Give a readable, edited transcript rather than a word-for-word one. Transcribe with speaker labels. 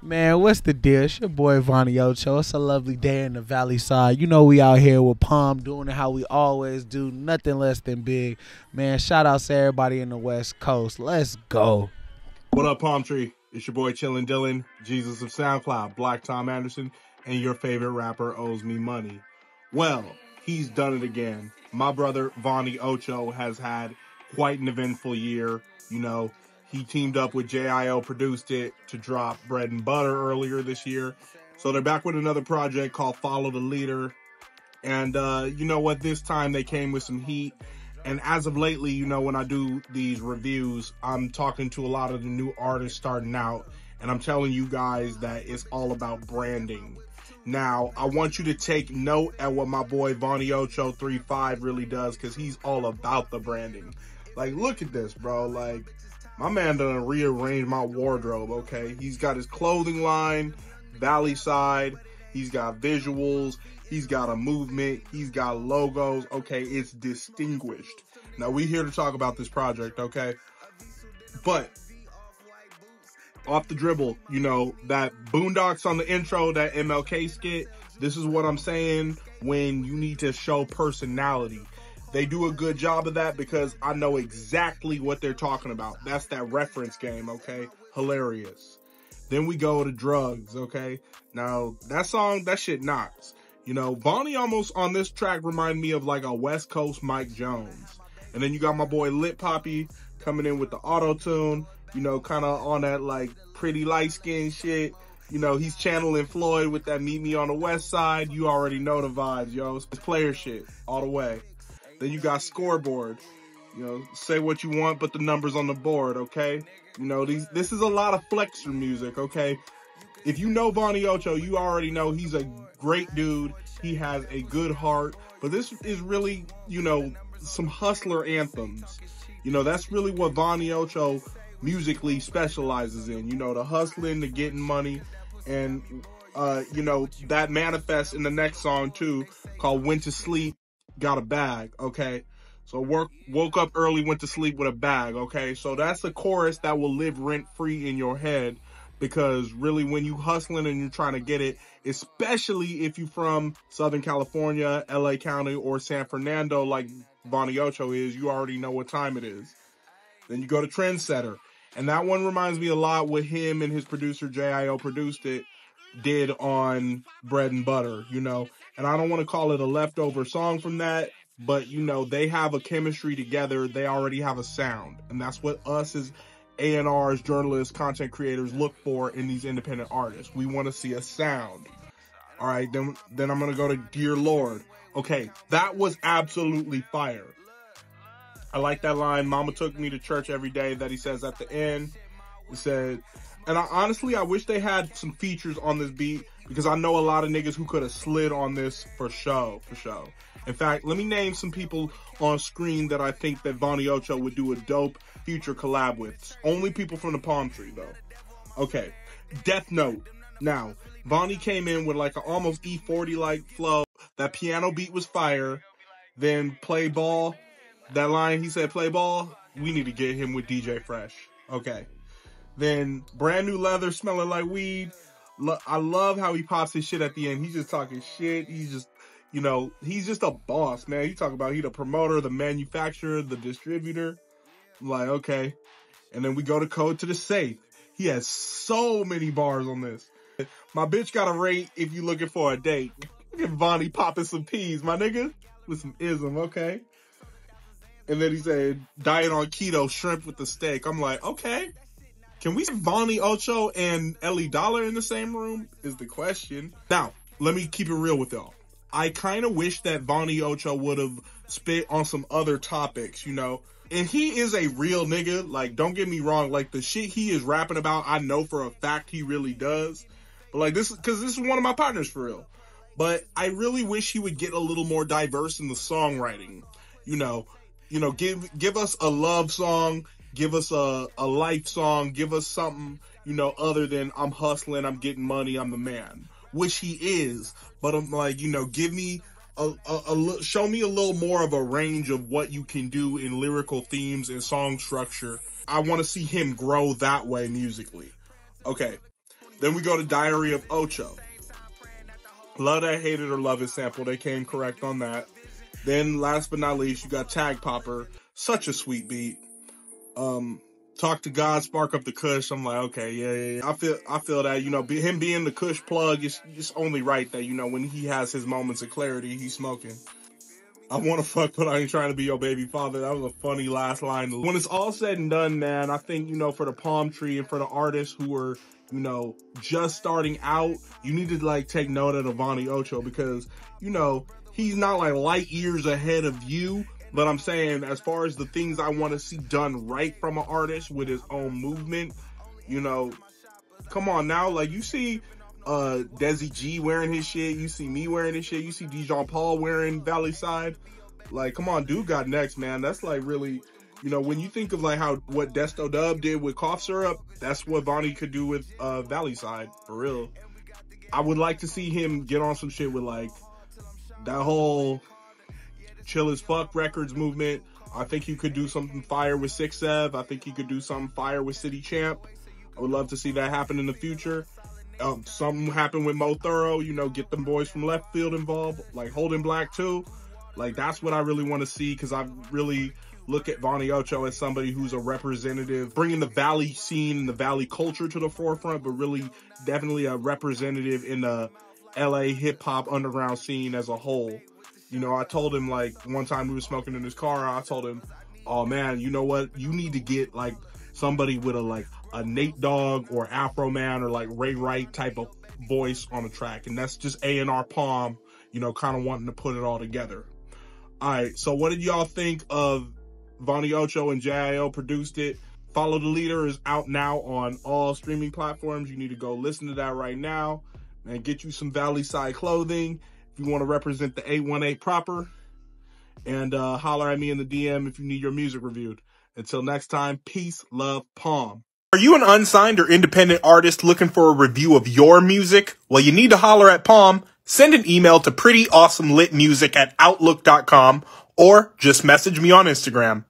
Speaker 1: Man, what's the deal? It's your boy VaughnyXOcho. It's a lovely day in the Valley side. You know we out here with Palm doing it how we always do. Nothing less than big. Man, shout outs to everybody in the West Coast. Let's go.
Speaker 2: What up, Palm Tree? It's your boy Chillin' Dylan, Jesus of SoundCloud, Black Tom Anderson, and your favorite rapper owes me money. Well, he's done it again. My brother VaughnyXOcho has had quite an eventful year. You know, he teamed up with J.ioproducedit to drop Bread and Butter earlier this year. So they're back with another project called Follow the Leader. And you know what? This time they came with some heat. And as of lately, you know, when I do these reviews, I'm talking to a lot of the new artists starting out. And I'm telling you guys that it's all about branding. Now, I want you to take note at what my boy VaughnyXOcho35 really does, because he's all about the branding. Like, look at this, bro. Like, my man done rearranged my wardrobe, okay? He's got his clothing line, VALLEYSIDE. He's got visuals. He's got a movement. He's got logos. Okay, it's distinguished. Now, we here to talk about this project, okay? But off the dribble, you know, that Boondocks on the intro, that MLK skit, this is what I'm saying when you need to show personality. They do a good job of that because I know exactly what they're talking about. That's that reference game, okay? Hilarious. Then we go to Drugs, okay? Now, that song, that shit knocks. You know, Vaughny almost on this track remind me of like a West Coast Mike Jones. And then you got my boy Lit Papi coming in with the auto-tune, you know, kind of on that like pretty light-skinned shit. You know, he's channeling Floyd with that Meet Me on the West Side. You already know the vibes, yo. It's player shit all the way. Then you got Scoreboard. You know, say what you want, but the numbers on the board, okay? You know, this is a lot of flexor music, okay? If you know VaughnyXOcho, you already know he's a great dude. He has a good heart. But this is really, you know, some hustler anthems. You know, that's really what VaughnyXOcho musically specializes in. You know, the hustling, the getting money. And, you know, that manifests in the next song, too, called Went to Sleep, Got a Bag, okay? So woke up early, went to sleep with a bag, okay? So that's the chorus that will live rent-free in your head. Because really, when you hustling and you're trying to get it, especially if you're from Southern California, LA County, or San Fernando, like VaughnyXOcho is, you already know what time it is. Then you go to Trendsetter. And that one reminds me a lot what him and his producer, J.ioproducedit, did on Bread and Butter, you know. And I don't want to call it a leftover song from that, but, you know, they have a chemistry together. They already have a sound. And that's what us as A&Rs, journalists, content creators look for in these independent artists. We want to see a sound. All right, then I'm going to go to Dear Lord. Okay, that was absolutely fire. I like that line, Mama took me to church every day, that he says at the end. He said, and honestly, I wish they had some features on this beat, because I know a lot of niggas who could have slid on this for show. In fact, let me name some people on screen that I think that VaughnyXOcho would do a dope future collab with. Only people from the Palm Tree, though. Okay, Death Note. Now, Vaughny came in with like an almost E40-like flow. That piano beat was fire. Then Play Ball. That line he said, play ball. We need to get him with DJ Fresh. Okay. Then Brand New Leather, Smelling Like Weed. I love how he pops his shit at the end. He's just talking shit. He's just, you know, he's just a boss, man. You talk about he the promoter, the manufacturer, the distributor. I'm like, okay. And then we go to Code to the Safe. He has so many bars on this. My bitch got a rate if you looking for a date. Look at Vaughny popping some peas, my nigga. With some ism, okay? And then he said, diet on keto, shrimp with the steak. I'm like, okay. Can we see VaughnyXOcho and Ellie Dollar in the same room? Is the question. Now, let me keep it real with y'all. I kind of wish that VaughnyXOcho would have spit on some other topics, you know. And he is a real nigga. Like, don't get me wrong. Like, the shit he is rapping about, I know for a fact he really does. But, like, this is one of my partners for real. But I really wish he would get a little more diverse in the songwriting. You know, give us a love song. Give us a life song. Give us something, you know, other than I'm hustling, I'm getting money, I'm the man. Which he is. But I'm like, you know, give me show me a little more of a range of what you can do in lyrical themes and song structure. I want to see him grow that way musically. Okay. Then we go to Diary of Ocho. Love that, hate it, or love it sample. They came correct on that. Then last but not least, you got Tag Popper. Such a sweet beat. Talk to God, spark up the Kush. I'm like, okay, yeah. I feel that, you know, him being the Kush plug, it's only right that, you know, when he has his moments of clarity, he's smoking. I want to fuck, but I ain't trying to be your baby father. That was a funny last line. When it's all said and done, man, I think, you know, for the palm tree and for the artists who are, you know, just starting out, you need to, like, take note of the VaughnyXOcho because, you know, he's not, like, light years ahead of you. But I'm saying, as far as the things I want to see done right from an artist with his own movement, you know, come on now. Like, you see Desi G wearing his shit. You see me wearing his shit. You see Dijon Paul wearing VALLEYSIDE. Like, come on, dude got next, man. That's, like, really, you know, when you think of, like, what Desto Dub did with Cough Syrup, that's what Vaughny could do with VALLEYSIDE, for real. I would like to see him get on some shit with, like, that whole Chill as Fuck Records movement. I think he could do something fire with 6-7. I think he could do something fire with City Champ. I would love to see that happen in the future. Something happen with Mo Thorough, you know, get them boys from left field involved, like Holding Black too. Like, that's what I really want to see, because I really look at VaughnyXOcho as somebody who's a representative, bringing the Valley scene and the Valley culture to the forefront, but really definitely a representative in the LA hip-hop underground scene as a whole. You know, I told him, like, one time we were smoking in his car, I told him, oh man, you know what? You need to get, like, somebody with a Nate Dogg or Afro Man or, like, Ray Wright type of voice on the track. And that's just A&R Palm, you know, kind of wanting to put it all together. All right, so what did y'all think of VaughnyXOcho and J.ioproducedit? Follow the Leader is out now on all streaming platforms. You need to go listen to that right now and get you some VALLEYSIDE clothing if you want to represent the 818 proper. And holler at me in the DM if you need your music reviewed. Until next time, peace, love, Palm. Are you an unsigned or independent artist looking for a review of your music? Well, you need to holler at Palm. Send an email to prettyawesomelitmusic@outlook.com or just message me on Instagram.